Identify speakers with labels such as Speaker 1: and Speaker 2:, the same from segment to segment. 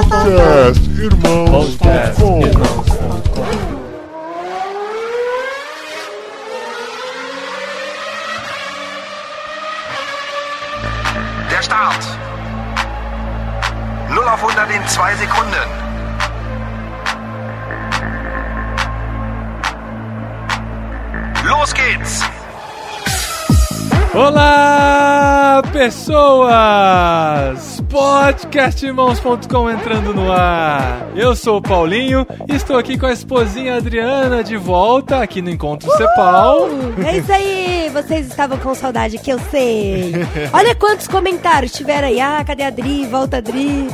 Speaker 1: Podcast Irmãos.com.
Speaker 2: Der Start. 0 auf 100 in 2 Sekunden. Los geht's.
Speaker 3: Olá, pessoas! Podcastirmãos.com entrando no ar. Eu sou o Paulinho e estou aqui com a esposinha Adriana de volta aqui no Encontro Cepal.
Speaker 4: É isso aí, vocês estavam com saudade, que eu sei. Olha quantos comentários tiveram aí. Ah, cadê a Adri? Volta, Adri.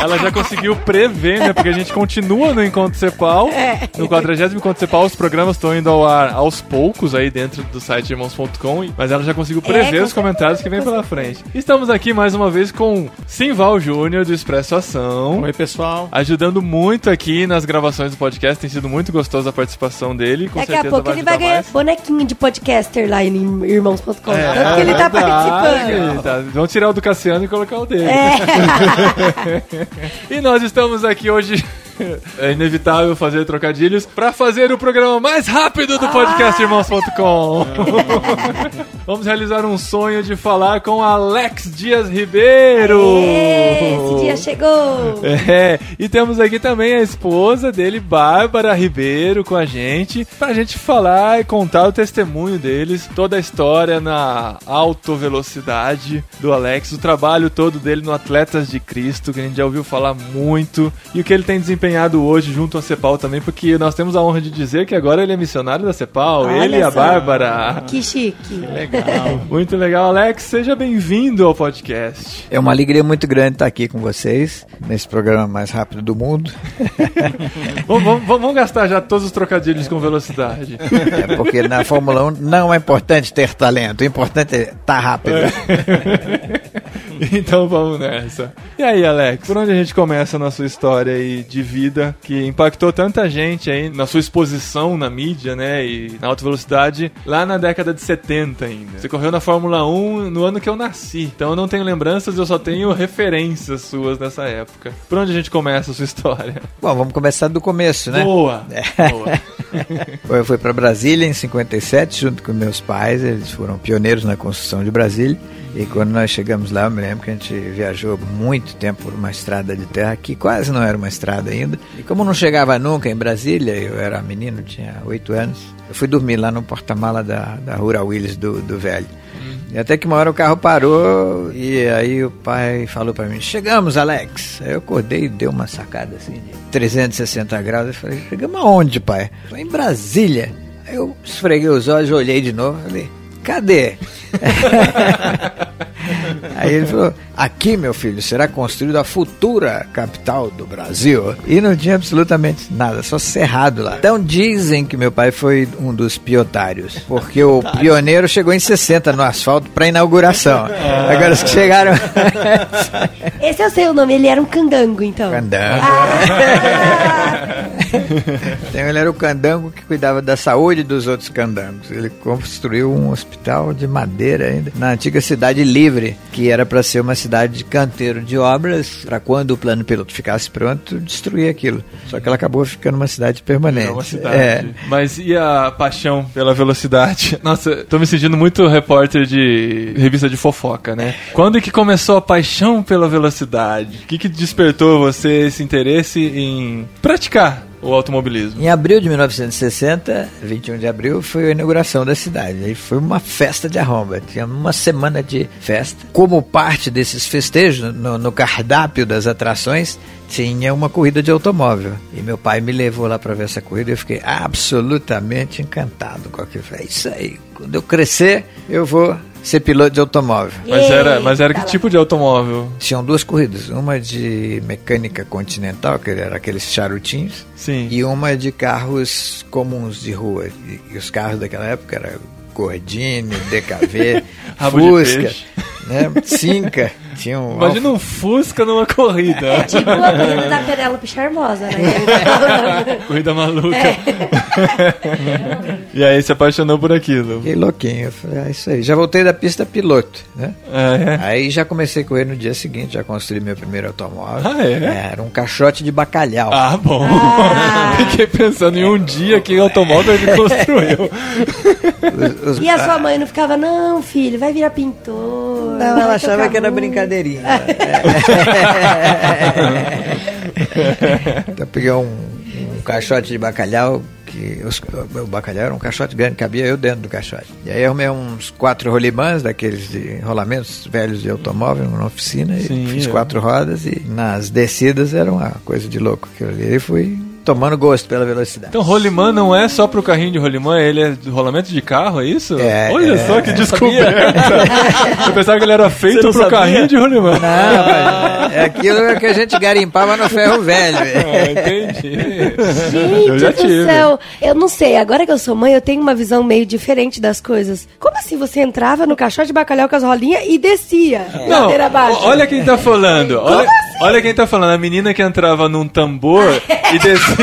Speaker 3: Ela já conseguiu prever, né? Porque a gente continua no Encontro Cepal. No 40º Encontro Cepal, os programas estão indo ao ar aos poucos aí dentro do site irmãos.com, mas ela já conseguiu prever os comentários que vem pela frente. Estamos aqui mais uma vez com Simval Júnior do Expresso Ação.
Speaker 5: Oi, pessoal.
Speaker 3: Ajudando muito aqui nas gravações do podcast. Tem sido muito gostosa a participação dele. Com
Speaker 4: Daqui
Speaker 3: certeza
Speaker 4: a pouco ele vai ganhar
Speaker 3: mais.
Speaker 4: Bonequinho de podcaster lá em irmãos.com. Tanto que ele tá participando.
Speaker 3: Tá. Vamos tirar o do Cassiano e colocar o dele. E nós estamos aqui hoje. É inevitável fazer trocadilhos pra fazer o programa mais rápido do podcast irmãos.com. Vamos realizar um sonho de falar com Alex Dias Ribeiro.
Speaker 4: Esse dia chegou.
Speaker 3: E temos aqui também a esposa dele, Bárbara Ribeiro, com a gente, pra gente falar e contar o testemunho deles, toda a história na autovelocidade do Alex, o trabalho todo dele no Atletas de Cristo, que a gente já ouviu falar muito, e o que ele tem desempenhado hoje junto à Cepal também, porque nós temos a honra de dizer que agora ele é missionário da Cepal.
Speaker 4: Olha
Speaker 3: ele e a
Speaker 4: só.
Speaker 3: Bárbara.
Speaker 4: Que chique.
Speaker 3: Legal. Muito legal, Alex. Seja bem-vindo ao podcast.
Speaker 5: É uma alegria muito grande estar aqui com vocês, nesse programa mais rápido do mundo.
Speaker 3: Vamos gastar já todos os trocadilhos com velocidade.
Speaker 5: É porque na Fórmula 1 não é importante ter talento, o importante é estar rápido.
Speaker 3: Então vamos nessa. E aí, Alex, por onde a gente começa na sua história aí de vida que impactou tanta gente aí na sua exposição na mídia, né, e na alta velocidade lá na década de 70 ainda? Você correu na Fórmula 1 no ano que eu nasci, então eu não tenho lembranças, eu só tenho referências suas nessa época. Por onde a gente começa a sua história?
Speaker 5: Bom, vamos começar do começo, né?
Speaker 3: Boa!
Speaker 5: Eu fui para Brasília em 57, junto com meus pais, eles foram pioneiros na construção de Brasília. E quando nós chegamos lá, eu me lembro que a gente viajou muito tempo por uma estrada de terra, que quase não era uma estrada ainda. E como não chegava nunca em Brasília, eu era menino, tinha 8 anos, eu fui dormir lá no porta-mala da Rural Willis do velho. E até que uma hora o carro parou e aí o pai falou pra mim: chegamos, Alex. Aí eu acordei e dei uma sacada assim de 360 graus. Eu falei: chegamos aonde, pai? Eu falei: em Brasília. Aí eu esfreguei os olhos, olhei de novo e falei: cadê? Aí ele falou: aqui, meu filho, será construída a futura capital do Brasil. E não tinha absolutamente nada, só cerrado lá. Então dizem que meu pai foi um dos piotários, porque o pioneiro chegou em 60 no asfalto para inauguração. Agora os que chegaram...
Speaker 4: Esse é o seu nome, ele era um candango, então.
Speaker 5: Candango. Então ele era o candango que cuidava da saúde dos outros candangos. Ele construiu um hospital de madeira ainda na antiga Cidade Livre, que era para ser uma cidade de canteiro de obras, para quando o plano piloto ficasse pronto, destruir aquilo. Só que ela acabou ficando uma cidade permanente.
Speaker 3: É uma cidade. Mas e a paixão pela velocidade? Nossa, tô me sentindo muito repórter de revista de fofoca, né? Quando que começou a paixão pela velocidade? O que despertou você esse interesse em praticar o automobilismo?
Speaker 5: Em abril de 1960, 21 de abril, foi a inauguração da cidade. Aí foi uma festa de arromba. Tinha uma semana de festa. Como parte desses festejos, no cardápio das atrações, tinha uma corrida de automóvel. E meu pai me levou lá para ver essa corrida e eu fiquei absolutamente encantado com aquilo. Falei: é isso aí. Quando eu crescer, eu vou ser piloto de automóvel.
Speaker 3: Mas era que tipo de automóvel?
Speaker 5: Tinham 2 corridas, uma de mecânica continental, que era aqueles charutinhos,
Speaker 3: sim,
Speaker 5: e uma de carros comuns de rua. E os carros daquela época eram Gordini, DKV, Fusca, né, Cinca. tinha um...
Speaker 3: Imagina um Fusca numa corrida.
Speaker 4: É tipo a corrida da Penélope Charmosa, né?
Speaker 3: Corrida maluca. E aí se apaixonou por aquilo.
Speaker 5: Fiquei louquinho. Eu falei, isso aí. Já voltei da pista piloto, né? Aí já comecei a correr no dia seguinte, já construí meu primeiro automóvel. Era um caixote de bacalhau.
Speaker 3: Bom. Fiquei pensando em um dia que automóvel ele construiu.
Speaker 4: E a sua mãe não ficava, não, filho, vai virar pintor.
Speaker 5: Não, ela achava que era brincadeirinha. Então eu peguei um caixote de bacalhau, o bacalhau era um caixote grande, cabia eu dentro do caixote. E aí eu arrumei uns 4 rolimãs, daqueles de rolamentos velhos de automóvel, na oficina, e fiz 4 rodas, e nas descidas era uma coisa de louco que eu olhei e fui tomando gosto pela velocidade.
Speaker 3: Então rolimã não é só pro carrinho de rolimã, ele é do rolamento de carro, é isso? Olha só que descoberta. Eu pensava que ele era feito pro carrinho de rolimã.
Speaker 5: Não, é aquilo que a gente garimpava no ferro velho.
Speaker 3: Entendi.
Speaker 4: Gente
Speaker 3: Eu já tive.
Speaker 4: do céu, eu não sei, agora que eu sou mãe, eu tenho uma visão meio diferente das coisas. Como assim você entrava no caixote de bacalhau com as rolinhas e descia ladeira abaixo?
Speaker 3: Olha quem tá falando. Olha quem tá falando. A menina que entrava num tambor e descia.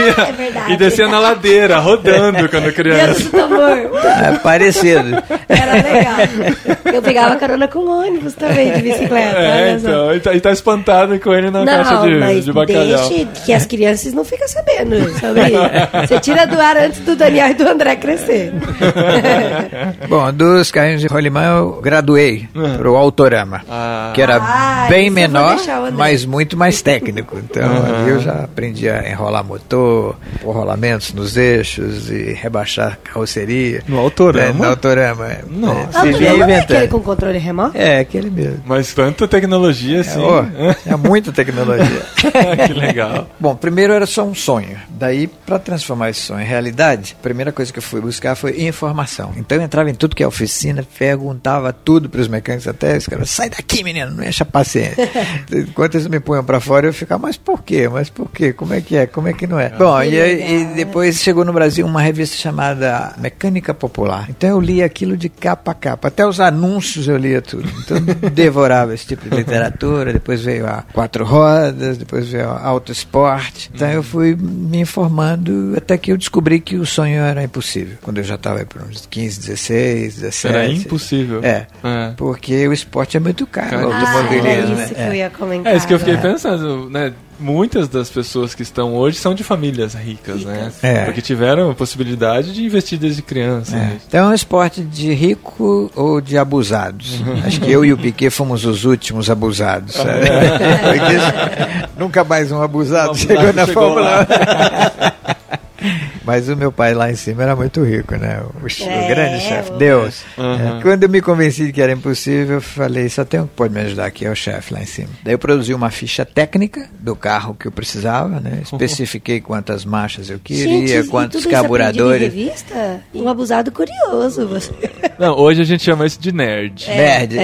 Speaker 3: E descia na ladeira, rodando quando criança.
Speaker 4: Deus do tambor.
Speaker 5: É parecido.
Speaker 4: Era legal. Eu pegava carona com ônibus também, de bicicleta.
Speaker 3: Então, e tá espantado com ele na caixa de bacalhau.
Speaker 4: Deixe que as crianças não ficam sabendo sobre isso. Você tira do ar antes do Daniel e do André crescer.
Speaker 5: Bom, dos carrinhos de rolimã eu graduei pro Autorama, que era bem menor, mas muito mais técnico. Então ali eu já aprendi a enrolar motor, pôr rolamentos nos eixos e rebaixar carroceria.
Speaker 3: No Autorama?
Speaker 5: No Autorama.
Speaker 4: Nossa. Autorama é aquele com controle remoto?
Speaker 5: É, aquele mesmo.
Speaker 3: Mas tanta tecnologia assim.
Speaker 5: É muita tecnologia.
Speaker 3: Que legal.
Speaker 5: Bom, primeiro era só um sonho. Daí, para transformar esse sonho em realidade, a primeira coisa que eu fui buscar foi informação. Então eu entrava em tudo que é oficina, perguntava tudo para os mecânicos, até os caras, sai daqui, menino, não encha a paciência. Enquanto eles me punham para fora, eu ficava, mas por quê? Como é que é? Como é que não é? Bom, e depois chegou no Brasil uma revista chamada Mecânica Popular. Então eu lia aquilo de capa a capa. Até os anúncios eu lia tudo. Então eu devorava esse tipo de literatura. Depois veio a 4 rodas, depois veio a Auto Sport. Então eu fui me informando até que eu descobri que o sonho era impossível. Quando eu já estava por uns 15, 16, 17.
Speaker 3: Era impossível.
Speaker 5: Porque o esporte é muito caro.
Speaker 4: É isso que eu ia comentar.
Speaker 3: É isso que eu fiquei pensando, né? Muitas das pessoas que estão hoje são de famílias ricas, né? Porque tiveram a possibilidade de investir desde criança.
Speaker 5: Então é um esporte de rico ou de abusados. Acho que eu e o Piquet fomos os últimos abusados. Sabe? Porque nunca mais um abusado chegou na Fórmula 1. Mas o meu pai lá em cima era muito rico, né? O grande chefe, Deus. Quando eu me convenci de que era impossível, eu falei, só tem um que pode me ajudar aqui, é o chefe lá em cima. Daí eu produzi uma ficha técnica do carro que eu precisava, né? Especifiquei quantas marchas eu queria, quantos carburadores.
Speaker 4: Isso revista? Um abusado curioso. Você.
Speaker 3: Não, hoje a gente chama isso de nerd.
Speaker 5: Nerd,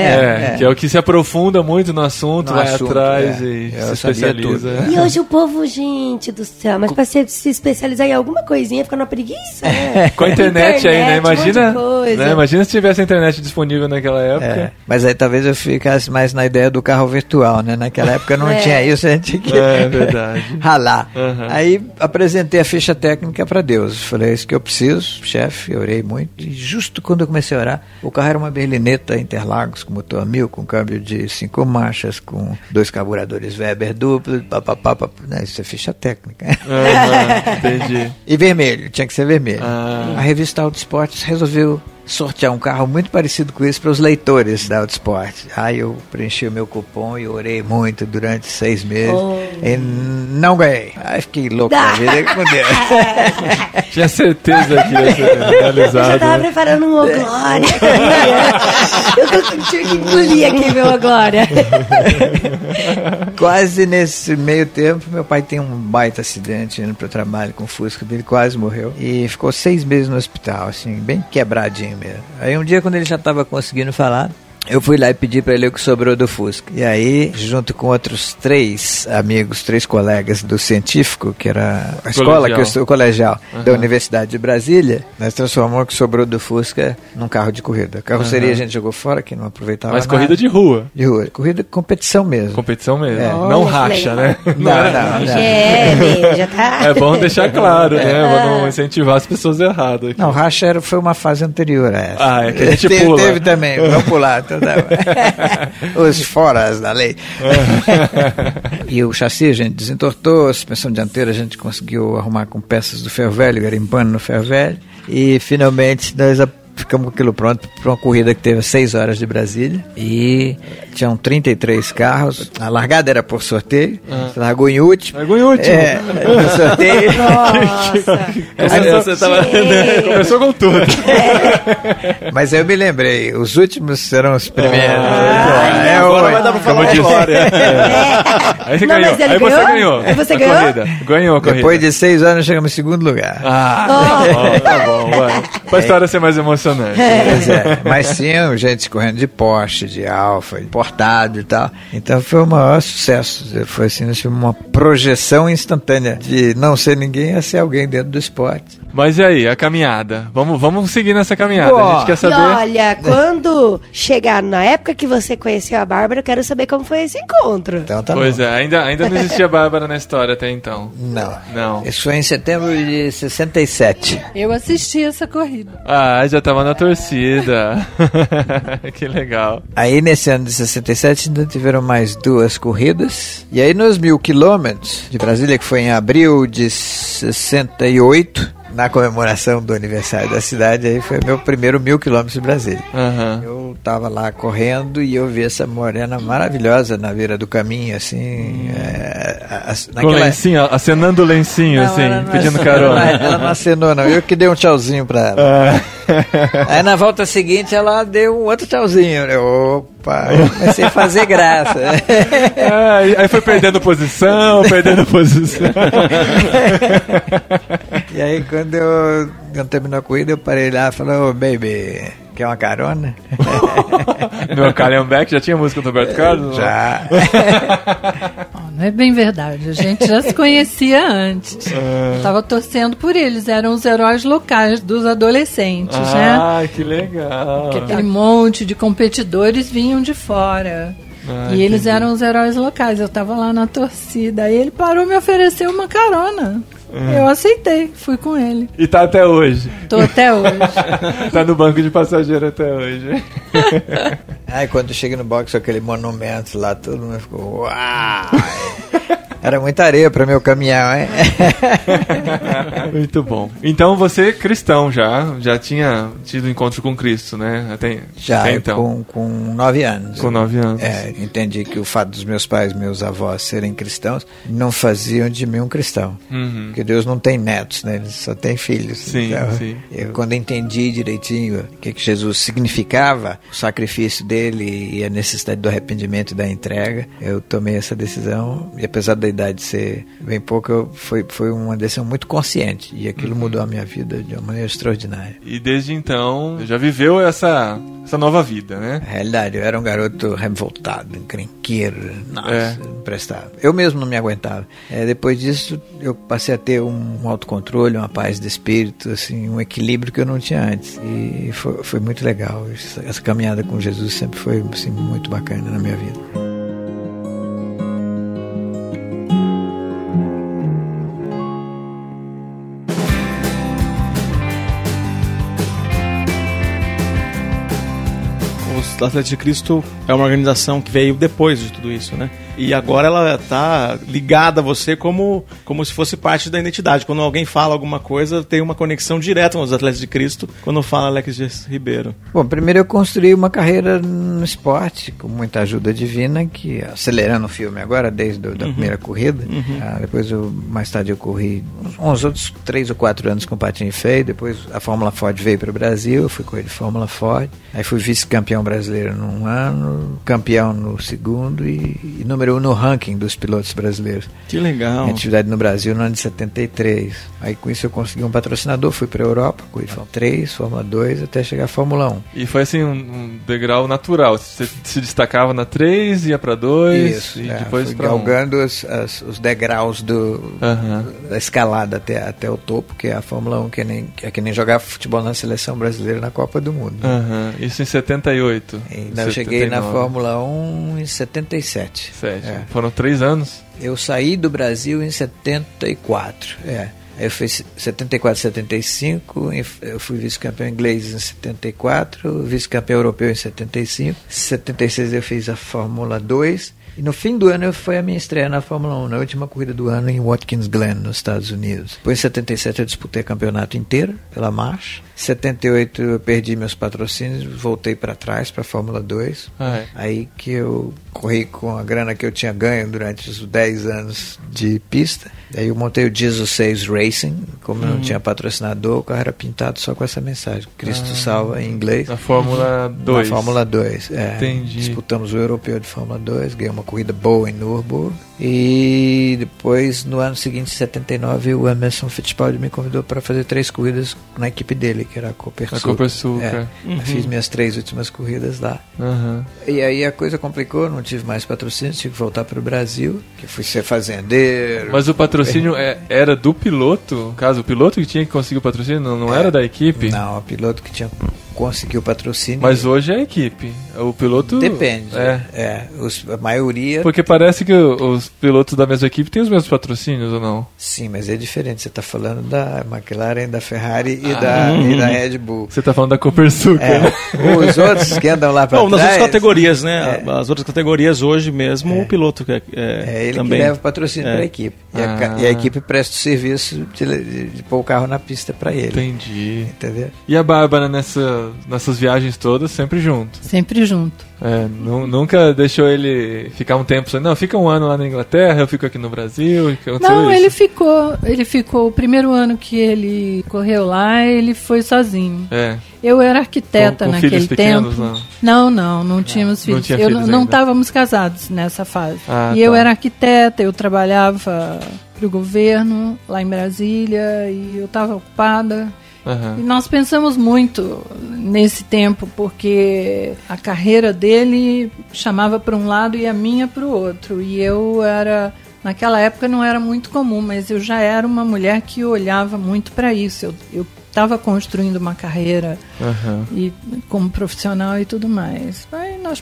Speaker 3: que é o que se aprofunda muito no assunto, vai atrás e se especializa.
Speaker 4: E hoje o povo, gente do céu, mas pra se especializar em alguma coisinha, fica numa preguiça, né?
Speaker 3: Com a internet aí, né? Imagina,
Speaker 4: né?
Speaker 3: Imagina se tivesse a internet disponível naquela época.
Speaker 5: Mas aí talvez eu ficasse mais na ideia do carro virtual, né? Naquela época não tinha isso, a gente tinha que
Speaker 3: verdade.
Speaker 5: ralar. Aí apresentei a ficha técnica para Deus. Falei, é isso que eu preciso, chefe, eu orei muito. E justo quando eu comecei a orar, o carro era uma berlineta Interlagos, com motor a 1000, com câmbio de 5 marchas, com 2 carburadores Weber duplo, né? Isso é ficha técnica.
Speaker 3: Entendi.
Speaker 5: E vermelho, tinha que ser vermelho. A revista Auto Esportes resolveu sortear um carro muito parecido com esse para os leitores da Auto Sport. Aí eu preenchi o meu cupom e orei muito durante 6 meses e não ganhei. Aí fiquei louco na vida com Deus.
Speaker 3: Tinha certeza que ia ser realizado.
Speaker 4: Eu já tava preparando um Glória. Eu tinha que engolir aqui meu Glória.
Speaker 5: Quase nesse meio tempo, meu pai tem um baita acidente indo para o trabalho com o Fusca dele, quase morreu. E ficou 6 meses no hospital, assim, bem quebradinho mesmo. Aí um dia, quando ele já estava conseguindo falar, Eu fui lá e pedi para ele o que sobrou do Fusca. E aí, junto com outros 3 amigos, 3 colegas do científico, que era a escola, o colegial da Universidade de Brasília, nós transformamos o que sobrou do Fusca num carro de corrida. A carroceria a gente jogou fora, que não aproveitava nada.
Speaker 3: Mas corrida de rua.
Speaker 5: De rua. Corrida competição mesmo.
Speaker 3: Competição mesmo.
Speaker 5: É.
Speaker 3: Não racha, né?
Speaker 5: Não.
Speaker 4: Já tá.
Speaker 3: É bom deixar claro, né? Pra não incentivar as pessoas erradas. Aqui.
Speaker 5: Não, racha foi uma fase anterior a essa.
Speaker 3: Ah, é que a gente pula.
Speaker 5: Teve também, vamos pular. Os foras da lei. E o chassi a gente desentortou, a suspensão dianteira a gente conseguiu arrumar com peças do ferro velho, garimpando no ferro velho, e finalmente nós ficamos com aquilo pronto para uma corrida que teve 6 horas de Brasília e tinham 33 carros. A largada era por sorteio. Você largou em último.
Speaker 3: Largou em último.
Speaker 5: No sorteio.
Speaker 4: Nossa.
Speaker 3: Você tava... Começou com tudo.
Speaker 5: Mas eu me lembrei, os últimos serão os primeiros.
Speaker 3: Agora vai dar pra falar história. Aí você ganhou.
Speaker 4: Aí
Speaker 3: você ganhou.
Speaker 4: Aí você
Speaker 3: a
Speaker 4: ganhou?
Speaker 3: corrida. Ganhou a corrida.
Speaker 5: Depois de 6 anos chegamos em segundo lugar.
Speaker 3: Tá bom, vai. Pra história ser mais emocionante.
Speaker 5: Pois é, mas tinha gente correndo de Porsche, de Alfa, importado e tal. Então foi o maior sucesso. Foi assim, uma projeção instantânea de não ser ninguém a ser alguém dentro do esporte.
Speaker 3: Mas e aí, a caminhada? Vamos seguir nessa caminhada. A gente quer
Speaker 4: E
Speaker 3: saber.
Speaker 4: olha, quando chegar na época que você conheceu a Bárbara, eu quero saber como foi esse encontro.
Speaker 5: Então tá
Speaker 3: Pois
Speaker 5: bom.
Speaker 3: é, ainda não existia Bárbara na história até então.
Speaker 5: Não. Isso foi em setembro de 67.
Speaker 6: Eu assisti essa corrida.
Speaker 3: Ah, já tava na torcida. Que legal.
Speaker 5: Aí nesse ano de 67 ainda tiveram mais 2 corridas. E aí nos 1.000 quilômetros de Brasília, que foi em abril de 68, na comemoração do aniversário da cidade, aí foi meu primeiro 1.000 quilômetros de Brasília. Eu tava lá correndo e eu vi essa morena maravilhosa na beira do caminho, assim.
Speaker 3: Com lencinho, acenando o lencinho,
Speaker 5: Não,
Speaker 3: assim,
Speaker 5: ela não
Speaker 3: pedindo
Speaker 5: acenou,
Speaker 3: carona.
Speaker 5: Ela não acenou, não. Eu que dei um tchauzinho pra ela. Aí na volta seguinte ela deu um outro tchauzinho. Opa, eu comecei a fazer graça.
Speaker 3: Aí foi perdendo posição.
Speaker 5: E aí quando eu terminou a corrida, eu parei lá e falei, ô baby, quer uma carona?
Speaker 3: Meu Calhambeck, já tinha música do Roberto Carlos?
Speaker 5: Já.
Speaker 6: Não é bem verdade, a gente já se conhecia antes. Eu tava torcendo por eles, eram os heróis locais dos adolescentes, né?
Speaker 3: Ah, que legal.
Speaker 6: Porque aquele monte de competidores vinham de fora. E eles eram os heróis locais. Eu tava lá na torcida. Aí ele parou e me ofereceu uma carona. Eu aceitei, fui com ele.
Speaker 3: E tá até hoje.
Speaker 6: Tô até hoje.
Speaker 3: Tá no banco de passageiro até hoje.
Speaker 5: Aí quando eu cheguei no box, aquele monumento lá, todo mundo ficou, uau! Era muita areia para meu caminhão, hein?
Speaker 3: Muito bom. Então você, cristão já tinha tido encontro com Cristo, né? Até então.
Speaker 5: Com 9 anos.
Speaker 3: Com 9 anos.
Speaker 5: Entendi que o fato dos meus pais, meus avós serem cristãos, não faziam de mim um cristão. Porque Deus não tem netos, né? Ele só tem filhos.
Speaker 3: Sim,
Speaker 5: então,
Speaker 3: sim.
Speaker 5: Quando entendi direitinho o que Jesus significava, o sacrifício dele e a necessidade do arrependimento e da entrega, eu tomei essa decisão. E apesar da idade ser bem pouca, foi uma decisão muito consciente. E aquilo mudou a minha vida de uma maneira extraordinária.
Speaker 3: E desde então, já viveu essa nova vida, né?
Speaker 5: Na realidade, eu era um garoto revoltado, encrenqueiro, imprestável. Eu mesmo não me aguentava. Depois disso, eu passei a ter um autocontrole, uma paz de espírito, assim, um equilíbrio que eu não tinha antes. E foi muito legal. Essa caminhada com Jesus sempre foi assim, muito bacana na minha vida.
Speaker 7: Os Atletas de Cristo é uma organização que veio depois de tudo isso, né? E agora ela está ligada a você como se fosse parte da identidade. Quando alguém fala alguma coisa, tem uma conexão direta com os Atletas de Cristo quando fala Alex Dias Ribeiro.
Speaker 5: Bom, primeiro eu construí uma carreira no esporte, com muita ajuda divina, que acelerando o filme agora, desde a primeira corrida. Depois, mais tarde, eu corri uns outros 3 ou 4 anos com patinho feio. Depois a Fórmula Ford veio para o Brasil, eu fui correr de Fórmula Ford. Aí fui vice-campeão brasileiro num ano, campeão no segundo e número número 1 no ranking dos pilotos brasileiros.
Speaker 7: Que legal.
Speaker 5: Minha atividade no Brasil no ano de 73. Aí com isso eu consegui um patrocinador, fui para a Europa, corri Fórmula 3, Fórmula 2, até chegar à Fórmula 1.
Speaker 3: E foi assim um degrau natural. Você se destacava na 3, ia para 2
Speaker 5: isso,
Speaker 3: e depois
Speaker 5: fui
Speaker 3: para 1.
Speaker 5: galgando os degraus da escalada até o topo, que é a Fórmula 1, que é que nem jogar futebol na seleção brasileira na Copa do Mundo.
Speaker 3: Isso em 78.
Speaker 5: Eu cheguei na Fórmula 1 em 77.
Speaker 3: Foram 3 anos?
Speaker 5: Eu saí do Brasil em 74. Aí eu fiz 74, 75, eu fui vice-campeão inglês em 74, vice-campeão europeu em 75. Em 76 eu fiz a Fórmula 2. E no fim do ano foi a minha estreia na Fórmula 1, na última corrida do ano em Watkins Glen, nos Estados Unidos. Depois em 77 eu disputei o campeonato inteiro pela March. Em 78 eu perdi meus patrocínios, voltei para trás, para a Fórmula 2. Aí que eu corri com a grana que eu tinha ganho durante os 10 anos de pista. Aí eu montei o Jesus 6 Racing, como eu não tinha patrocinador, o carro era pintado só com essa mensagem, Cristo salva, em inglês.
Speaker 3: Na Fórmula 2.
Speaker 5: Na Fórmula 2,
Speaker 3: Entendi.
Speaker 5: Disputamos o europeu de Fórmula 2, ganhei uma corrida boa em Nürburgring. E depois, no ano seguinte, em 79, o Emerson Fittipaldi me convidou para fazer 3 corridas na equipe dele, que era a Copersucar.
Speaker 3: A Copersucar.
Speaker 5: Fiz minhas 3 últimas corridas lá. E aí a coisa complicou, não tive mais patrocínio, tive que voltar para o Brasil, que fui ser fazendeiro.
Speaker 3: Mas o patrocínio era do piloto? No caso, o piloto que tinha que conseguir o patrocínio, não era da equipe?
Speaker 5: Não, o piloto que tinha conseguiu o patrocínio.
Speaker 3: Mas hoje é a equipe. O piloto...
Speaker 5: Depende. A maioria...
Speaker 3: Porque parece que os pilotos da mesma equipe têm os mesmos patrocínios, ou não?
Speaker 5: Sim, mas é diferente. Você está falando da McLaren, da Ferrari e da Red Bull.
Speaker 3: Você está falando da Copersucar.
Speaker 5: Os outros que andam lá para trás...
Speaker 7: nas outras categorias, né? As outras categorias hoje mesmo, o piloto que
Speaker 5: ele
Speaker 7: também...
Speaker 5: que leva o patrocínio para a equipe. E a equipe presta o serviço de pôr o carro na pista para ele.
Speaker 3: Entendi.
Speaker 5: Entendeu?
Speaker 3: E a Bárbara nessas viagens todas, sempre junto?
Speaker 6: Sempre junto.
Speaker 3: Nunca deixou ele ficar um tempo, não, fica um ano lá na Inglaterra, eu fico aqui no Brasil.
Speaker 6: Não, ele ficou o primeiro ano que ele correu lá, ele foi sozinho. Eu era arquiteta
Speaker 3: com
Speaker 6: naquele
Speaker 3: filhos pequenos,
Speaker 6: tempo. Não tínhamos filhos. Não estávamos casados nessa fase. Eu era arquiteta, eu trabalhava para o governo lá em Brasília e eu estava ocupada. E nós pensamos muito nesse tempo, porque a carreira dele chamava para um lado e a minha para o outro. E eu era, naquela época não era muito comum, mas eu já era uma mulher que olhava muito para isso. Eu estava construindo uma carreira e como profissional e tudo mais. Aí nós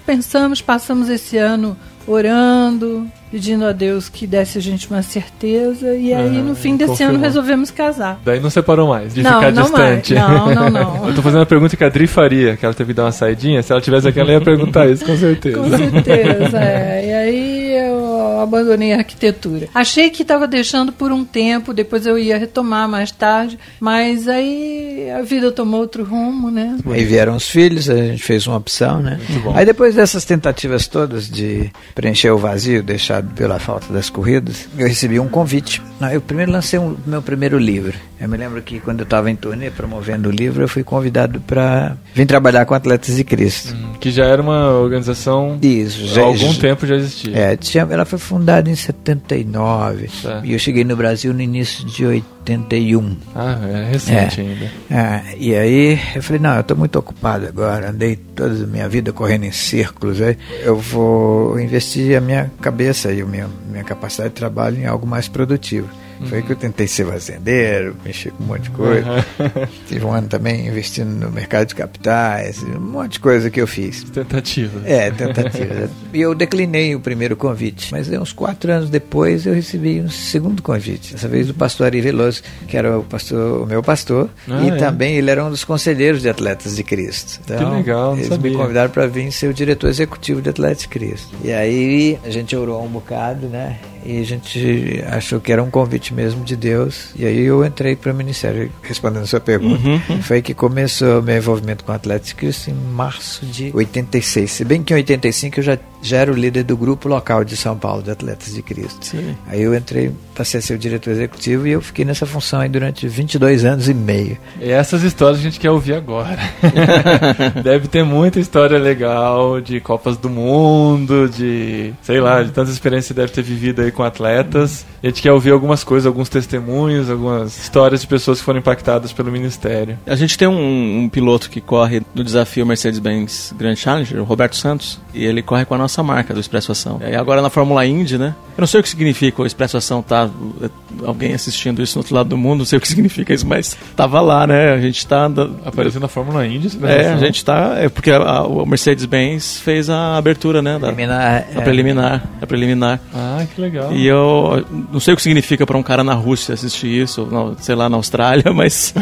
Speaker 6: passamos esse ano orando, pedindo a Deus que desse a gente uma certeza, e aí no fim desse ano resolvemos casar.
Speaker 3: Daí não separou mais, de ficar distante.
Speaker 6: Não.
Speaker 3: Eu tô fazendo a pergunta que a Adri faria, que ela teve que dar uma saidinha. Se ela tivesse aqui, ela ia perguntar isso, com certeza.
Speaker 6: Com certeza, E aí eu abandonei a arquitetura. Achei que estava deixando por um tempo, depois eu ia retomar mais tarde, mas aí a vida tomou outro rumo, né?
Speaker 5: Aí vieram os filhos, a gente fez uma opção, né? Aí depois dessas tentativas todas de preencher o vazio deixado pela falta das corridas, eu recebi um convite. Eu primeiro lancei meu primeiro livro. Eu me lembro que quando eu estava em turnê promovendo o livro, eu fui convidado para vir trabalhar com Atletas de Cristo.
Speaker 3: Que já era uma organização há algum tempo já existia.
Speaker 5: Ela foi fundada em 79 e eu cheguei no Brasil no início de 81.
Speaker 3: É recente ainda.
Speaker 5: E aí eu falei, não, eu estou muito ocupado agora, andei toda a minha vida correndo em círculos, eu vou investir a minha cabeça e a minha capacidade de trabalho em algo mais produtivo. Foi que eu tentei ser fazendeiro, mexer com um monte de coisa. Tive um ano também investindo no mercado de capitais, um monte de coisa que eu fiz.
Speaker 3: Tentativa.
Speaker 5: Tentativa. E eu declinei o primeiro convite, mas uns 4 anos depois eu recebi um segundo convite. Dessa vez do pastor Ari Veloso, que era o meu pastor, também ele era um dos conselheiros de Atletas de Cristo. Então,
Speaker 3: que legal,
Speaker 5: eles me convidaram para vir ser o diretor executivo de Atletas de Cristo. E aí a gente orou um bocado, né? e a gente achou que era um convite mesmo de Deus, e aí eu entrei para o ministério, respondendo a sua pergunta. Foi aí que começou o meu envolvimento com Atletas de Cristo em março de 86, se bem que em 85 eu já era o líder do grupo local de São Paulo de Atletas de Cristo.
Speaker 7: Sim.
Speaker 5: Aí eu entrei, passei a ser o diretor executivo, e eu fiquei nessa função aí durante 22 anos e meio.
Speaker 3: E essas histórias a gente quer ouvir agora. Deve ter muita história legal de Copas do Mundo, de, sei lá, de tantas experiências que você deve ter vivido aí com atletas. E a gente quer ouvir algumas coisas, alguns testemunhos, algumas histórias de pessoas que foram impactadas pelo ministério.
Speaker 7: A gente tem um piloto que corre no desafio Mercedes-Benz Grand Challenger, o Roberto Santos, e ele corre com a nossa marca do Expresso Ação. E agora na Fórmula Indy, né? Eu não sei o que significa o Expresso Ação, tá? Alguém assistindo isso no outro lado do mundo, não sei o que significa isso, mas tava lá, né? A gente tá...
Speaker 3: Aparecendo na Fórmula Indy?
Speaker 7: A gente tá... porque o Mercedes-Benz fez a abertura, né? A preliminar.
Speaker 3: Ah, que legal.
Speaker 7: E eu não sei o que significa para um cara na Rússia assistir isso, sei lá, na Austrália, mas...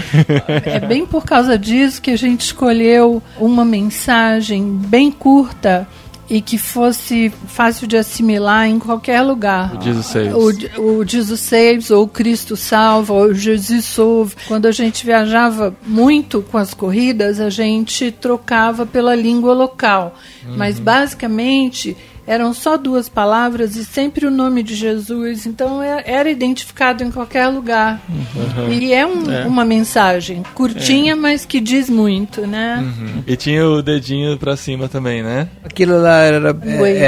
Speaker 6: É bem por causa disso que a gente escolheu uma mensagem bem curta e que fosse fácil de assimilar em qualquer lugar.
Speaker 3: O Jesus Saves.
Speaker 6: O Jesus Saves, ou Cristo Salva, ou Jesus Sauve. Quando a gente viajava muito com as corridas, a gente trocava pela língua local. Mas, basicamente, eram só 2 palavras e sempre o nome de Jesus. Então, era identificado em qualquer lugar. E uma mensagem curtinha, mas que diz muito, né?
Speaker 3: E tinha o dedinho pra cima também, né?
Speaker 5: Aquilo lá era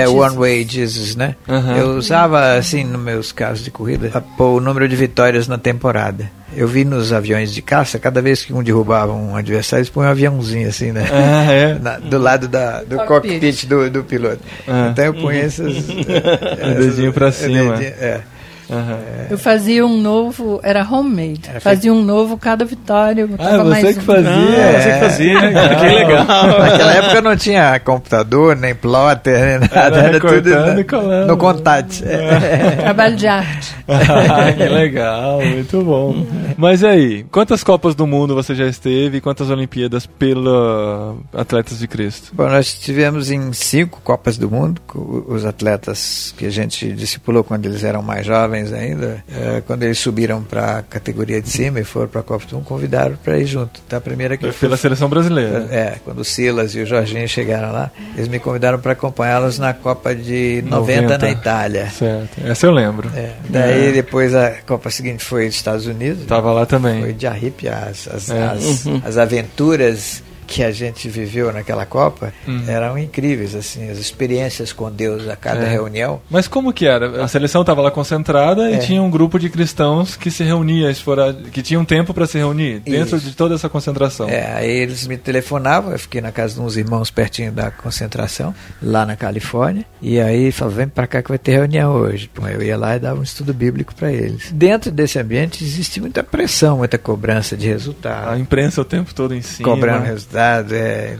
Speaker 5: One Way Jesus, né? Eu usava, assim, nos meus casos de corrida, a pôr o número de vitórias na temporada. Eu vi nos aviões de caça, cada vez que um derrubava um adversário, eles põem um aviãozinho assim, né? Do lado do cockpit do piloto. Então eu ponho essas
Speaker 3: dedinho pra cima.
Speaker 6: Eu fazia um novo, era homemade. Fazia um novo cada vitória.
Speaker 3: Você que fazia?
Speaker 7: Você que fazia, que legal.
Speaker 5: Naquela época não tinha computador, nem plotter, nem nada. Era tudo no contato.
Speaker 6: Trabalho de arte.
Speaker 3: Que legal, muito bom. Mas aí, quantas Copas do Mundo você já esteve e quantas Olimpíadas pela Atletas de Cristo?
Speaker 5: Bom, nós estivemos em 5 Copas do Mundo, os atletas que a gente discipulou quando eles eram mais jovens ainda, quando eles subiram para a categoria de cima e foram para a Copa do Mundo, convidaram para ir junto. Então, a primeira que
Speaker 3: pela seleção brasileira.
Speaker 5: Quando o Silas e o Jorginho chegaram lá, eles me convidaram para acompanhá-los na Copa de 90 na Itália.
Speaker 3: Certo, essa eu lembro.
Speaker 5: Daí depois a Copa seguinte foi nos Estados Unidos.
Speaker 3: Tava lá também.
Speaker 5: Foi de arrepiar. As aventuras que a gente viveu naquela Copa eram incríveis, assim, as experiências com Deus a cada reunião.
Speaker 3: Mas como que era? A seleção estava lá concentrada e tinha um grupo de cristãos que se reunia, que tinham tempo para se reunir dentro de toda essa concentração.
Speaker 5: Aí eles me telefonavam, eu fiquei na casa de uns irmãos pertinho da concentração, lá na Califórnia, e aí falavam, vem para cá que vai ter reunião hoje. Eu ia lá e dava um estudo bíblico para eles. Dentro desse ambiente existe muita pressão, muita cobrança de resultado.
Speaker 3: A imprensa o tempo todo em cima.
Speaker 5: Cobrando resultado.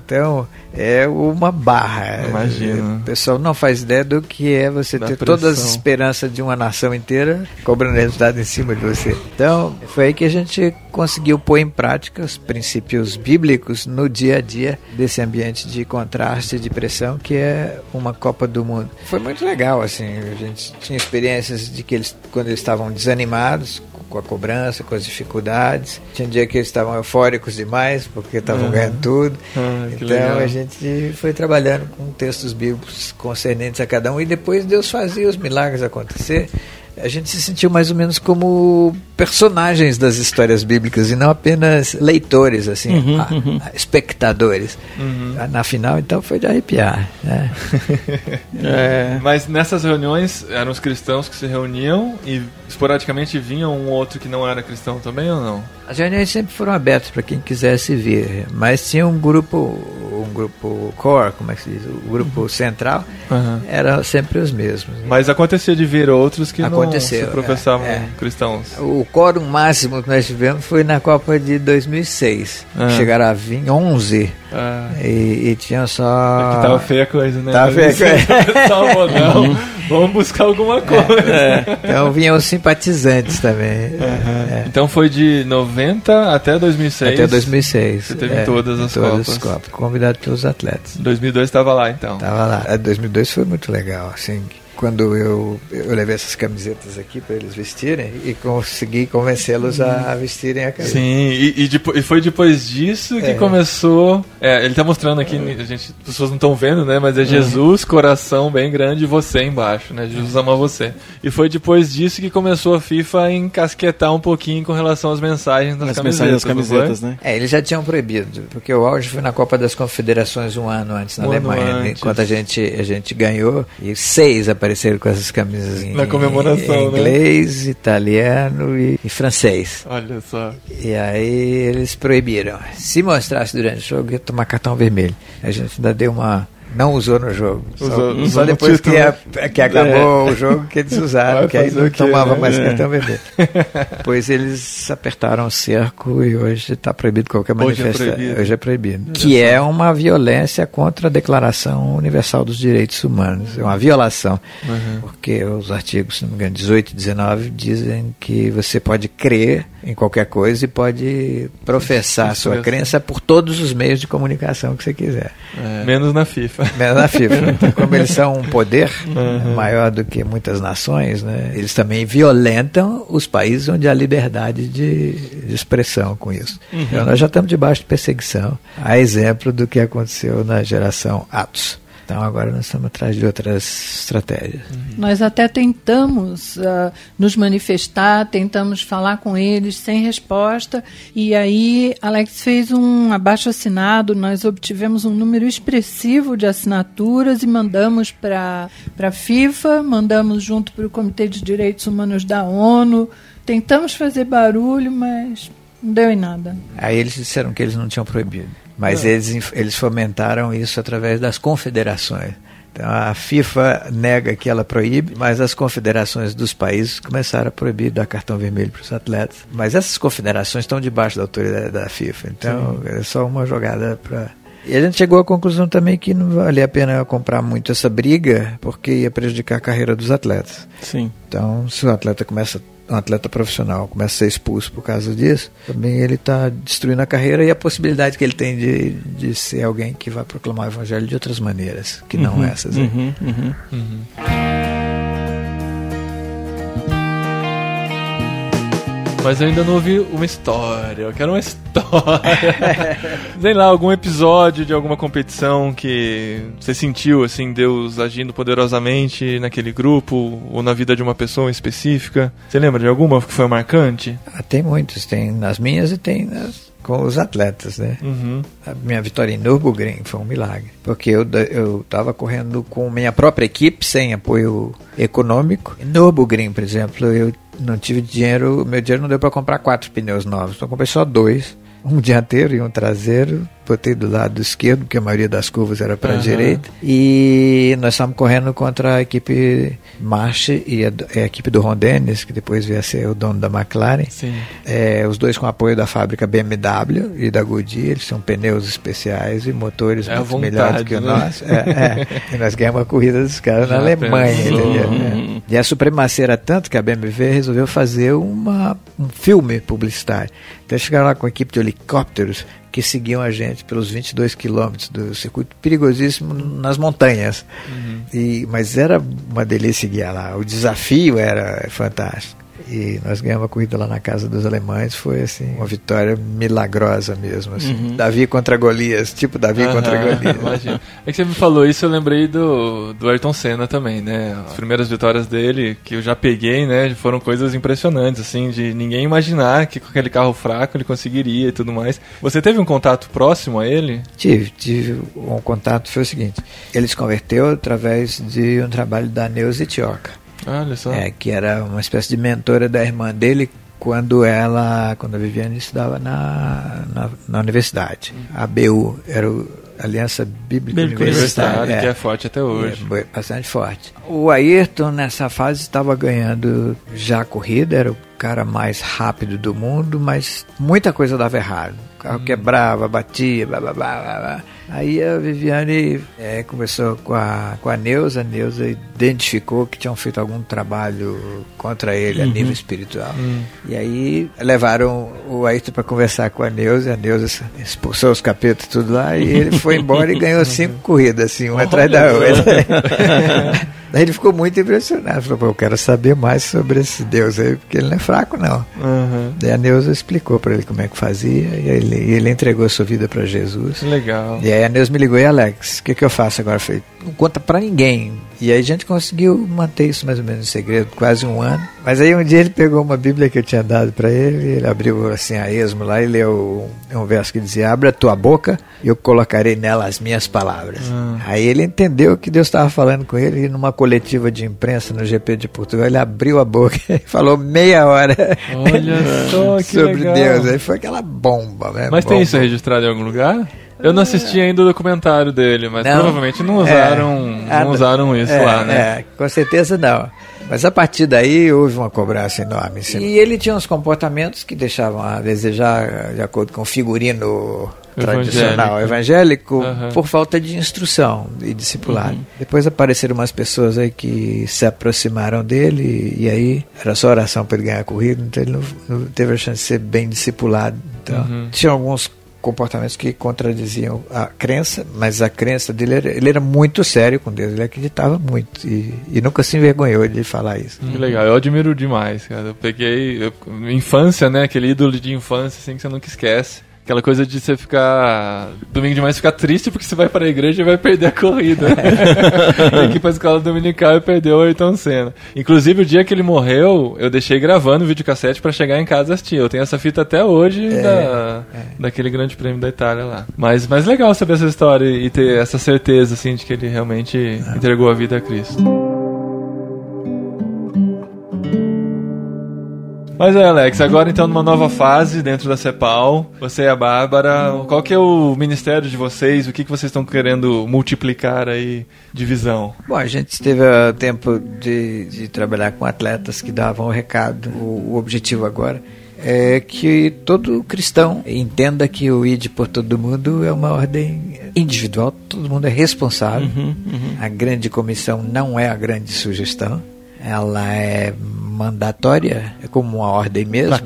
Speaker 5: Então é uma barra.
Speaker 3: Imagino.
Speaker 5: O pessoal não faz ideia do que é você ter todas as esperanças de uma nação inteira cobrando resultado em cima de você. Então foi aí que a gente conseguiu pôr em prática os princípios bíblicos no dia a dia desse ambiente de contraste e de pressão que é uma Copa do Mundo. Foi muito legal, assim, a gente tinha experiências de que eles, quando eles estavam desanimados com a cobrança, com as dificuldades, tinha dia que eles estavam eufóricos demais porque estavam ganhando tudo. Então legal. A gente foi trabalhando com textos bíblicos concernentes a cada um e depois Deus fazia os milagres acontecer. A gente se sentiu mais ou menos como personagens das histórias bíblicas e não apenas leitores, assim, espectadores. Na final, então, foi de arrepiar, né?
Speaker 3: Mas nessas reuniões eram os cristãos que se reuniam e esporadicamente vinha um outro que não era cristão também ou não?
Speaker 5: As reuniões sempre foram abertas para quem quisesse vir, mas tinha um grupo core, como é que se diz? O grupo central, eram sempre os mesmos. Né?
Speaker 3: Mas acontecia de vir outros que não se professavam cristãos.
Speaker 5: O quórum máximo que nós tivemos foi na Copa de 2006. Chegaram a vir 11. E tinha só...
Speaker 3: É que tava feia a coisa, né?
Speaker 5: Tava feia a coisa.
Speaker 3: Vamos buscar alguma coisa.
Speaker 5: Então vinham os simpatizantes também.
Speaker 3: Então foi de 90 até 2006?
Speaker 5: Até 2006.
Speaker 3: Você teve todas as Copas.
Speaker 5: Convidado pelos atletas.
Speaker 3: 2002 estava lá, então?
Speaker 5: Estava lá. 2002 foi muito legal, assim... quando eu levei essas camisetas aqui para eles vestirem e consegui convencê-los a vestirem a camiseta.
Speaker 3: Sim, e foi depois disso que começou... ele tá mostrando aqui, as pessoas não estão vendo, né? Mas é Jesus, coração bem grande e você embaixo, né? Jesus ama você. E foi depois disso que começou a FIFA a encasquetar um pouquinho com relação às mensagens das camisetas,
Speaker 7: né?
Speaker 5: Eles já tinham proibido, porque o auge foi na Copa das Confederações um ano antes na Alemanha, enquanto a gente ganhou, e 6 apareceram com essas camisas
Speaker 3: na comemoração,
Speaker 5: em inglês, italiano e francês.
Speaker 3: Olha só.
Speaker 5: E aí eles proibiram. Se mostrasse durante o jogo, ia tomar cartão vermelho. A gente ainda deu uma... Não usou no jogo. Só depois que acabou o jogo que eles usaram, que aí não tomava mais cartão vermelho. Pois eles apertaram o cerco e hoje está proibido qualquer manifestação. Hoje é proibido. Que é uma violência contra a Declaração Universal dos Direitos Humanos. É uma violação. Porque os artigos, se não me engano, 18 e 19 dizem que você pode crer em qualquer coisa e pode professar a sua crença por todos os meios de comunicação que você quiser.
Speaker 3: Menos na FIFA.
Speaker 5: Menos na FIFA. Então, como eles são um poder maior do que muitas nações, né, eles também violentam os países onde há liberdade de expressão com isso. Então, nós já estamos debaixo de perseguição, a exemplo do que aconteceu na geração Atos. Então agora nós estamos atrás de outras estratégias.
Speaker 6: Nós até tentamos nos manifestar, tentamos falar com eles sem resposta, e aí Alex fez um abaixo-assinado, nós obtivemos um número expressivo de assinaturas e mandamos para a FIFA, mandamos junto para o Comitê de Direitos Humanos da ONU, tentamos fazer barulho, mas não deu em nada.
Speaker 5: Aí eles disseram que eles não tinham proibido. Mas eles fomentaram isso através das confederações. Então a FIFA nega que ela proíbe, mas as confederações dos países começaram a proibir dar cartão vermelho para os atletas. Mas essas confederações estão debaixo da autoridade da FIFA. Então é só uma jogada para... E a gente chegou à conclusão também que não valia a pena comprar muito essa briga, porque ia prejudicar a carreira dos atletas.
Speaker 7: Sim.
Speaker 5: Então, se o atleta um atleta profissional começa a ser expulso por causa disso, também ele está destruindo a carreira e a possibilidade que ele tem de ser alguém que vai proclamar o evangelho de outras maneiras, que não essas.
Speaker 3: Mas eu ainda não ouvi uma história. Eu quero uma história. Sei lá, algum episódio de alguma competição que você sentiu, assim, Deus agindo poderosamente naquele grupo ou na vida de uma pessoa específica. Você lembra de alguma que foi marcante?
Speaker 5: Tem muitos. Tem nas minhas e tem com os atletas, né? A minha vitória em Nürburgring foi um milagre. Porque eu estava correndo com minha própria equipe, sem apoio econômico. Em Nürburgring, por exemplo, eu não tive dinheiro, meu dinheiro não deu para comprar 4 pneus novos, então eu comprei só 2, um dianteiro e um traseiro, botei do lado esquerdo, porque a maioria das curvas era para a direita, e nós estávamos correndo contra a equipe March e a equipe do Ron Dennis, que depois veio a ser o dono da McLaren. Os dois com apoio da fábrica BMW e da Goodyear, eles são pneus especiais e motores muito melhores que o nosso. E nós ganhamos a corrida dos caras na Alemanha, entendeu? E a supremacia era tanto que a BMW resolveu fazer um filme publicitário. Então chegaram lá com a equipe de helicópteros que seguiam a gente pelos 22 quilômetros do circuito, perigosíssimo nas montanhas. Mas era uma delícia guiar lá. O desafio era fantástico. E nós ganhamos a corrida lá na casa dos alemães. Foi assim, uma vitória milagrosa mesmo, assim. Davi contra Golias, tipo Davi contra Golias.
Speaker 3: Imagina. É que você me falou isso, eu lembrei do Ayrton Senna também, né? As primeiras vitórias dele, que eu já peguei, né? Foram coisas impressionantes, assim, de ninguém imaginar que com aquele carro fraco ele conseguiria e tudo mais. Você teve um contato próximo a ele?
Speaker 5: Tive um contato, foi o seguinte: ele se converteu através de um trabalho da Neuza Tioca.
Speaker 3: Olha só.
Speaker 5: Que era uma espécie de mentora da irmã dele quando a Viviane estudava na universidade. A ABU era a Aliança Bíblica Universitária,
Speaker 3: que é forte até hoje.
Speaker 5: É bastante forte. O Ayrton, nessa fase, estava ganhando já a corrida, era o cara mais rápido do mundo, mas muita coisa dava errado. O carro quebrava, batia, blá, blá, blá, blá, blá. Aí a Viviane conversou com a Neuza. A Neuza identificou que tinham feito algum trabalho contra ele a nível espiritual. E aí levaram o Ayrton para conversar com a Neuza. A Neuza expulsou os capetas tudo lá e ele foi embora e ganhou 5 corridas, assim, uma atrás da outra. Daí ele ficou muito impressionado. Falou, pô, eu quero saber mais sobre esse Deus aí, porque ele não é fraco, não. Daí a Neuza explicou para ele como é que fazia, e ele entregou a sua vida para Jesus.
Speaker 3: Legal.
Speaker 5: E aí a Neuza me ligou, e Alex, o que eu faço agora? Eu falei, não conta para ninguém. E aí a gente conseguiu manter isso mais ou menos em segredo, quase um ano. Mas aí um dia ele pegou uma Bíblia que eu tinha dado para ele abriu assim a esmo lá e leu um verso que dizia, abre a tua boca e eu colocarei nela as minhas palavras. Aí ele entendeu que Deus estava falando com ele, e numa coletiva de imprensa no GP de Portugal, ele abriu a boca e falou meia hora
Speaker 3: Olha só, que
Speaker 5: sobre
Speaker 3: legal.
Speaker 5: Deus. Aí foi aquela bomba, né?
Speaker 3: Mas
Speaker 5: bomba.
Speaker 3: tem isso registrado em algum lugar? Eu não assisti ainda o documentário dele, mas
Speaker 5: Não.
Speaker 3: provavelmente não usaram isso lá, né?
Speaker 5: Com certeza não. Mas a partir daí houve uma cobrança enorme. E ele tinha uns comportamentos que deixavam a desejar, de acordo com o figurino tradicional evangélico, por falta de instrução e discipulado. Depois apareceram umas pessoas aí que se aproximaram dele, e aí era só oração para ele ganhar a corrida, então ele não teve a chance de ser bem discipulado. Então, tinha alguns comportamentos que contradiziam a crença, mas a crença dele ele era muito sério com Deus, ele acreditava muito e nunca se envergonhou de falar isso.
Speaker 3: Que legal, eu admiro demais, cara. Eu peguei infância, né, aquele ídolo de infância assim que você nunca esquece. Aquela coisa de você ficar domingo de manhã ficar triste porque você vai para a igreja e vai perder a corrida. Tem que ir para a escola dominical e perdeu o Ayrton Senna. Inclusive, o dia que ele morreu, eu deixei gravando o videocassete para chegar em casa e assistir. Eu tenho essa fita até hoje daquele grande prêmio da Itália lá. Mas legal saber essa história e ter essa certeza assim, de que ele realmente entregou a vida a Cristo. Mas Alex, agora então numa nova fase dentro da CEPAL, você e a Bárbara, qual que é o ministério de vocês? O que vocês estão querendo multiplicar aí de visão?
Speaker 5: Bom, a gente teve tempo de trabalhar com atletas que davam o recado. O objetivo agora é que todo cristão entenda que o ID por todo mundo é uma ordem individual, todo mundo é responsável. A grande comissão não é a grande sugestão, ela é mandatória, é como uma ordem mesmo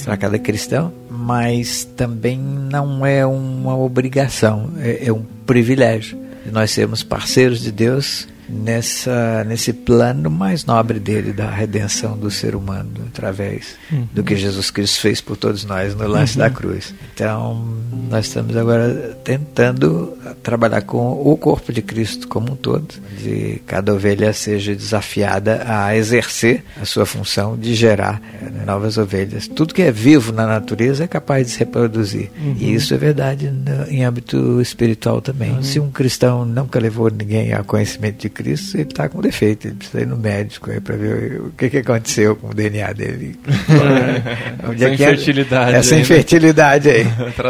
Speaker 5: para cada cristão, mas também não é uma obrigação, é um privilégio de nós sermos parceiros de Deus nesse plano mais nobre dele, da redenção do ser humano através do que Jesus Cristo fez por todos nós no lance da cruz. Então nós estamos agora tentando trabalhar com o corpo de Cristo como um todo, de cada ovelha seja desafiada a exercer a sua função de gerar novas ovelhas. Tudo que é vivo na natureza é capaz de se reproduzir, e isso é verdade em âmbito espiritual também. Se um cristão nunca levou ninguém ao conhecimento de Cristo, ele está com defeito, ele precisa ir no médico para ver o que aconteceu com o DNA dele.
Speaker 3: Essa infertilidade.
Speaker 5: Essa infertilidade aí.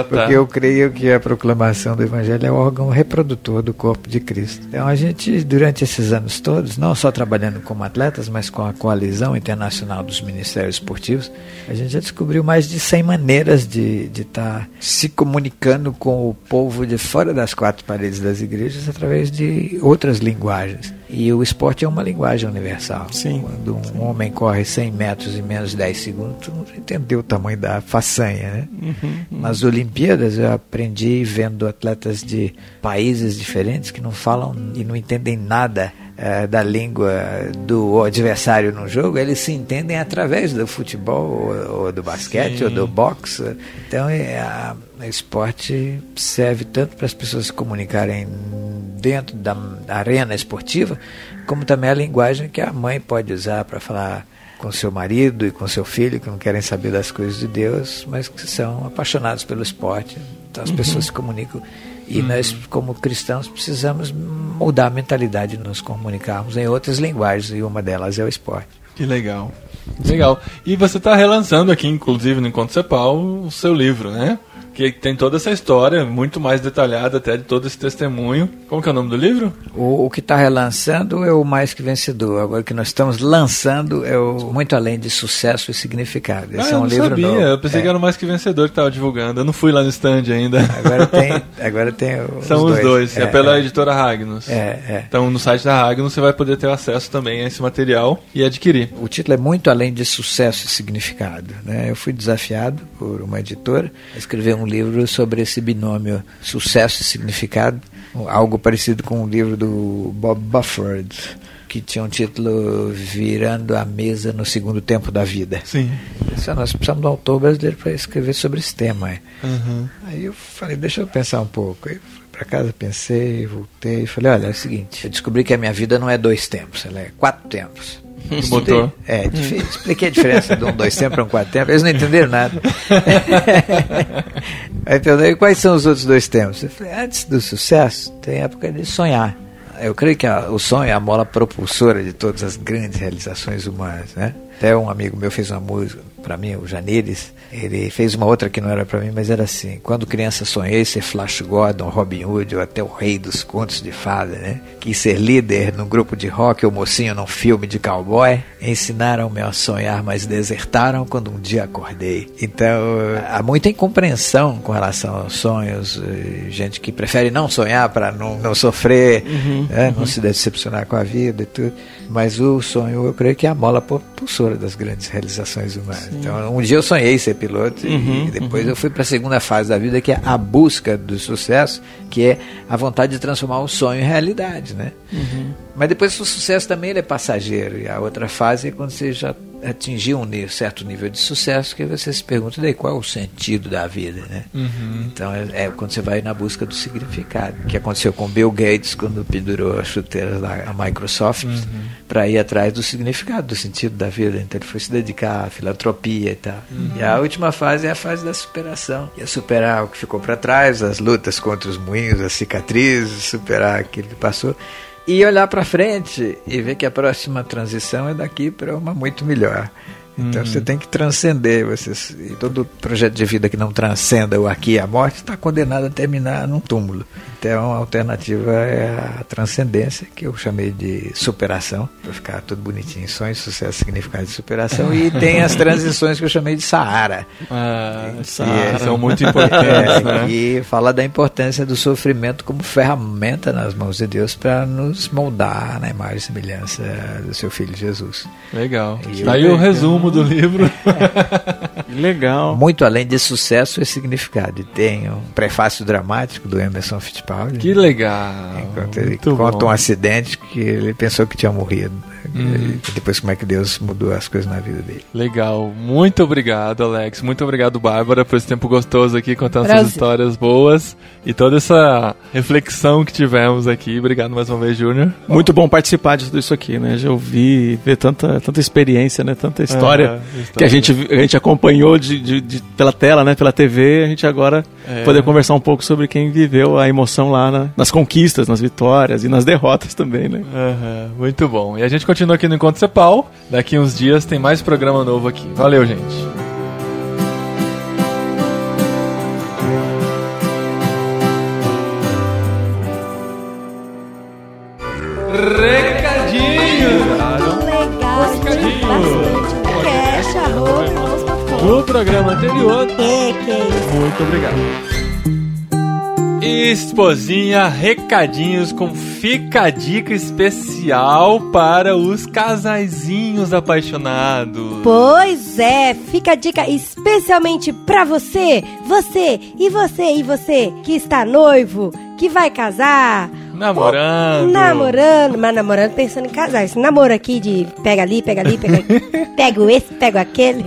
Speaker 5: Porque eu creio que a proclamação do Evangelho é o órgão reprodutor do corpo de Cristo. Então a gente, durante esses anos todos, não só trabalhando como atletas, mas com a Coalizão Internacional dos Ministérios Esportivos, a gente já descobriu mais de 100 maneiras de estar se comunicando com o povo de fora das quatro paredes das igrejas através de outras linguagens. E o esporte é uma linguagem universal.
Speaker 7: Sim.
Speaker 5: Quando um homem corre 100 metros em menos de 10 segundos, tu não entendeu o tamanho da façanha, né? Nas Olimpíadas eu aprendi vendo atletas de países diferentes que não falam e não entendem nada da língua do adversário no jogo, eles se entendem através do futebol ou do basquete ou do boxe. Então o esporte serve tanto para as pessoas se comunicarem dentro da arena esportiva, como também a linguagem que a mãe pode usar para falar com seu marido e com seu filho, que não querem saber das coisas de Deus, mas que são apaixonados pelo esporte. Então as pessoas se comunicam. E nós, como cristãos, precisamos mudar a mentalidade de nos comunicarmos em outras linguagens, e uma delas é o esporte.
Speaker 3: Que legal. Legal. E você está relançando aqui, inclusive, no Encontro CEPAL, o seu livro, né? Que tem toda essa história, muito mais detalhada até de todo esse testemunho. Como que é o nome do livro?
Speaker 5: O que está relançando é o Mais Que Vencedor. Agora o que nós estamos lançando é o Muito Além de Sucesso e Significado. Esse é um livro
Speaker 3: sabia.
Speaker 5: novo.
Speaker 3: Eu pensei que era o Mais Que Vencedor que estava divulgando. Eu não fui lá no stand ainda.
Speaker 5: Agora tem
Speaker 3: São os dois. É pela editora Ragnos.
Speaker 5: É.
Speaker 3: Então no site da Ragnos você vai poder ter acesso também a esse material e adquirir.
Speaker 5: O título é Muito Além de Sucesso e Significado, né? Eu fui desafiado por uma editora a escrever um livro sobre esse binômio sucesso e significado, algo parecido com o livro do Bob Bufford, que tinha um título Virando a Mesa no Segundo Tempo da Vida.
Speaker 3: Sim.
Speaker 5: Nós precisamos de um autor brasileiro para escrever sobre esse tema.
Speaker 3: Uhum.
Speaker 5: Aí eu falei, deixa eu pensar um pouco. Aí fui para casa, pensei, voltei e falei, olha, é o seguinte, eu descobri que a minha vida não é 2 tempos, ela é 4 tempos.
Speaker 3: Botou.
Speaker 5: Expliquei a diferença de 2 tempos para 4 tempos, eles não entenderam nada. Aí perguntei, quais são os outros 2 tempos? Eu falei, antes do sucesso, tem época de sonhar. Eu creio que o sonho é a mola propulsora de todas as grandes realizações humanas, né? Até um amigo meu fez uma música para mim, o Janires, ele fez uma outra que não era para mim, mas era assim: quando criança sonhei ser Flash Gordon, Robin Hood ou até o rei dos contos de fada, né? Quis ser líder num grupo de rock ou mocinho num filme de cowboy. Ensinaram-me a sonhar, mas desertaram quando um dia acordei. Então, há muita incompreensão com relação aos sonhos, gente que prefere não sonhar para não sofrer, não se decepcionar com a vida e tudo. Mas o sonho, eu creio que é a mola propulsora das grandes realizações humanas. Sim. Então, um dia eu sonhei ser piloto e depois eu fui para a segunda fase da vida, que é a busca do sucesso, que é a vontade de transformar o sonho em realidade, né? Mas depois o sucesso também ele é passageiro, e a outra fase é quando você já atingiu um certo nível de sucesso, que você se pergunta, daí qual é o sentido da vida, né? Então é quando você vai na busca do significado, que aconteceu com Bill Gates quando pendurou as chuteiras lá, a Microsoft, para ir atrás do significado, do sentido da vida. Então ele foi se dedicar à filantropia e tal. E a última fase é a fase da superação, é superar o que ficou para trás, as lutas contra os moinhos, as cicatrizes, superar aquilo que passou e olhar para frente e ver que a próxima transição é daqui para uma muito melhor. Então você tem que transcender. E todo projeto de vida que não transcenda o aqui e a morte está condenado a terminar num túmulo. Então a alternativa é a transcendência, que eu chamei de superação, para ficar tudo bonitinho: sonho, sucesso, significado de superação. E tem as transições que eu chamei de Sahara.
Speaker 3: Sahara são muito importantes, né?
Speaker 5: E fala da importância do sofrimento como ferramenta nas mãos de Deus para nos moldar na imagem e semelhança do seu Filho Jesus.
Speaker 3: Legal. Está aí o resumo do livro.
Speaker 7: Legal.
Speaker 5: Muito além de sucesso e significado. E tem um prefácio dramático do Emerson Fittipaldi.
Speaker 3: Que legal.
Speaker 5: Enquanto ele conta um acidente que ele pensou que tinha morrido. E depois como é que Deus mudou as coisas na vida dele.
Speaker 3: Legal. Muito obrigado, Alex. Muito obrigado, Bárbara, por esse tempo gostoso aqui, contando essas histórias boas e toda essa reflexão que tivemos aqui. Obrigado mais uma vez, Júnior.
Speaker 7: Muito bom participar de tudo isso aqui, né? Já ouvi, ver tanta experiência, né? Tanta história que a gente acompanhou pela tela, né? Pela TV. A gente agora poder conversar um pouco sobre quem viveu a emoção lá nas conquistas, nas vitórias e nas derrotas também, né?
Speaker 3: Muito bom. E a gente continua aqui no Encontro Cepal. Daqui uns dias tem mais programa novo aqui. Valeu, gente. Recadinho! Do programa anterior. Muito obrigado. Esposinha, recadinhos com Fica a Dica especial para os casaizinhos apaixonados.
Speaker 4: Pois é, fica a dica especialmente pra você, você que está noivo, que vai casar. Namorando, mas namorando pensando em casar. Esse namoro aqui de pega ali, pega pego esse, pego aquele.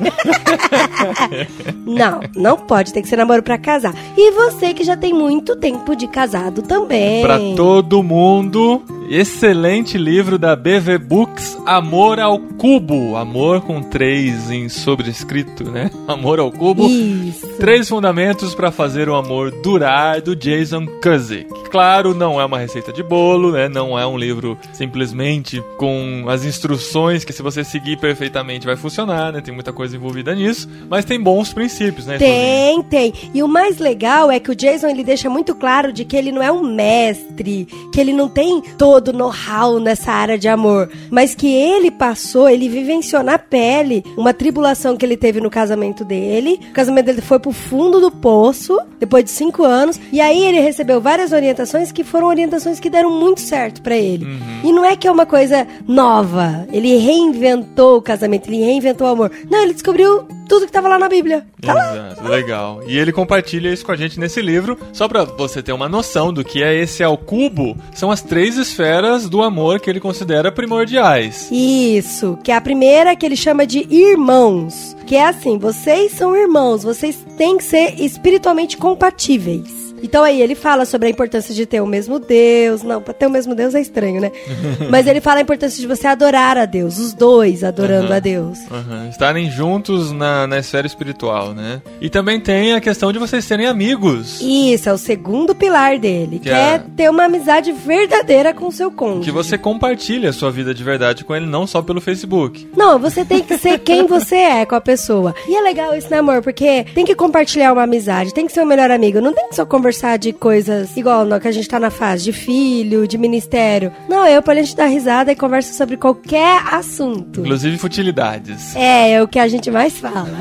Speaker 4: Não pode, tem que ser namoro pra casar. E você que já tem muito tempo de casado também.
Speaker 3: Pra todo mundo, excelente livro da BV Books, Amor ao Cubo. Amor com 3 em sobrescrito, né? Amor ao Cubo.
Speaker 4: Isso.
Speaker 3: 3 fundamentos pra fazer o amor durar, do Jason Cusick. Claro, não é uma receita de bolo, né? Não é um livro simplesmente com as instruções que, se você seguir perfeitamente, vai funcionar, né? Tem muita coisa envolvida nisso, mas tem bons princípios, né?
Speaker 4: Tem. E o mais legal é que o Jason, ele deixa muito claro de que ele não é um mestre, que ele não tem todo o know-how nessa área de amor, mas que ele vivenciou na pele uma tribulação que ele teve no casamento dele. O casamento dele foi pro fundo do poço, depois de 5 anos, e aí ele recebeu várias orientações que foram orientações que deram muito certo pra ele. E não é que é uma coisa nova, ele reinventou o casamento, ele reinventou o amor. Não, ele descobriu tudo que tava lá na Bíblia. Tá lá.
Speaker 3: Exato, legal. E ele compartilha isso com a gente nesse livro, só pra você ter uma noção do que é esse ao cubo. São as 3 esferas do amor que ele considera primordiais.
Speaker 4: Isso, que é a primeira que ele chama de irmãos. Que é assim, vocês são irmãos, vocês têm que ser espiritualmente compatíveis. Então aí ele fala sobre a importância de ter o mesmo Deus. Não, pra ter o mesmo Deus é estranho, né? Mas ele fala a importância de você adorar a Deus, os dois adorando a Deus.
Speaker 3: Estarem juntos na esfera espiritual, né? E também tem a questão de vocês serem amigos.
Speaker 4: Isso, é o segundo pilar dele, que é ter uma amizade verdadeira com o seu cônjuge.
Speaker 3: Que você compartilha a sua vida de verdade com ele, não só pelo Facebook.
Speaker 4: Não, você tem que ser quem você é com a pessoa. E é legal isso, né, amor? Porque tem que compartilhar uma amizade, tem que ser o melhor amigo. Não tem que só conversar de coisas igual que a gente tá na fase de filho, de ministério. Não, pra gente dar risada e conversa sobre qualquer assunto.
Speaker 3: Inclusive futilidades.
Speaker 4: É o que a gente mais fala.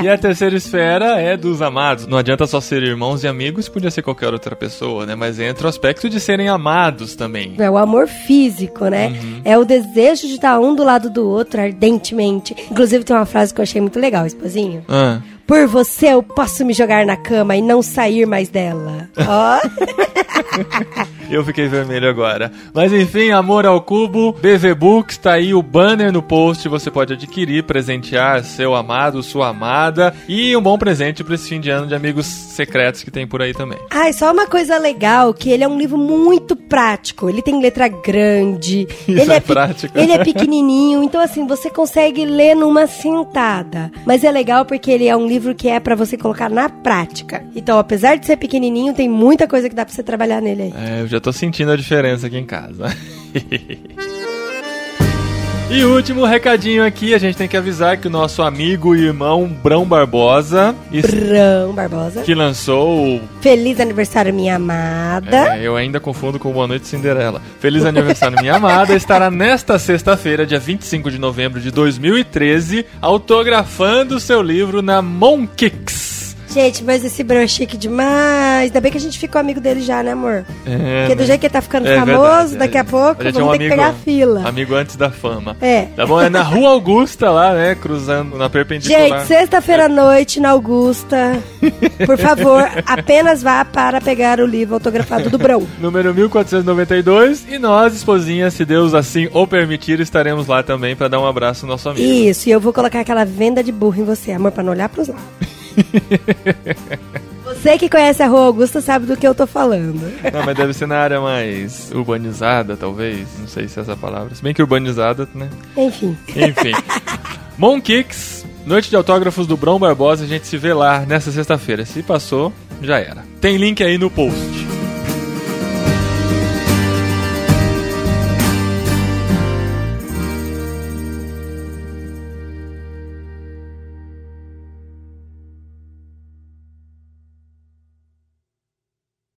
Speaker 3: E a terceira esfera é dos amados. Não adianta só ser irmãos e amigos, podia ser qualquer outra pessoa, né? Mas entra o aspecto de serem amados também.
Speaker 4: É o amor físico, né? É o desejo de estar um do lado do outro ardentemente. Inclusive tem uma frase que eu achei muito legal, esposinho. Por você eu posso me jogar na cama e não sair mais dela. Ó.
Speaker 3: Eu fiquei vermelho agora. Mas enfim, Amor ao Cubo, BV Books, tá aí o banner no post, você pode adquirir, presentear seu amado, sua amada, e um bom presente pra esse fim de ano de amigos secretos que tem por aí também.
Speaker 4: E só uma coisa legal, que ele é um livro muito prático, ele tem letra grande,
Speaker 3: Isso é prático.
Speaker 4: Ele é pequenininho, então assim, você consegue ler numa sentada, mas é legal porque ele é um livro que é pra você colocar na prática. Então, apesar de ser pequenininho, tem muita coisa que dá pra você trabalhar nele aí.
Speaker 3: Eu já tô sentindo a diferença aqui em casa. E último recadinho aqui, a gente tem que avisar que o nosso amigo e irmão Brão Barbosa, que lançou o
Speaker 4: Feliz Aniversário Minha Amada.
Speaker 3: Eu ainda confundo com Boa Noite Cinderela. Feliz Aniversário Minha Amada estará nesta sexta-feira, dia 25 de novembro de 2013, autografando seu livro na Monkix.
Speaker 4: Gente, mas esse Brão é chique demais. Ainda bem que a gente ficou amigo dele já, né, amor? Porque do jeito que ele tá ficando famoso,
Speaker 3: verdade,
Speaker 4: daqui a pouco, vamos ter que pegar a fila.
Speaker 3: Amigo antes da fama.
Speaker 4: Tá
Speaker 3: bom? É na Rua Augusta lá, né? Cruzando na perpendicular.
Speaker 4: Gente, sexta-feira à noite na Augusta. Por favor, apenas vá para pegar o livro autografado do Brão.
Speaker 3: Número 1492. E nós, esposinha, se Deus assim o permitir, estaremos lá também para dar um abraço ao nosso amigo.
Speaker 4: Isso, e eu vou colocar aquela venda de burro em você, amor, pra não olhar pros lados. Você que conhece a Rua Augusta sabe do que eu tô falando.
Speaker 3: Não, mas deve ser na área mais urbanizada, talvez. Não sei se é essa palavra. Se bem que urbanizada, né?
Speaker 4: Enfim.
Speaker 3: Monkix, noite de autógrafos do Brão Barbosa. A gente se vê lá nessa sexta-feira. Se passou, já era. Tem link aí no post.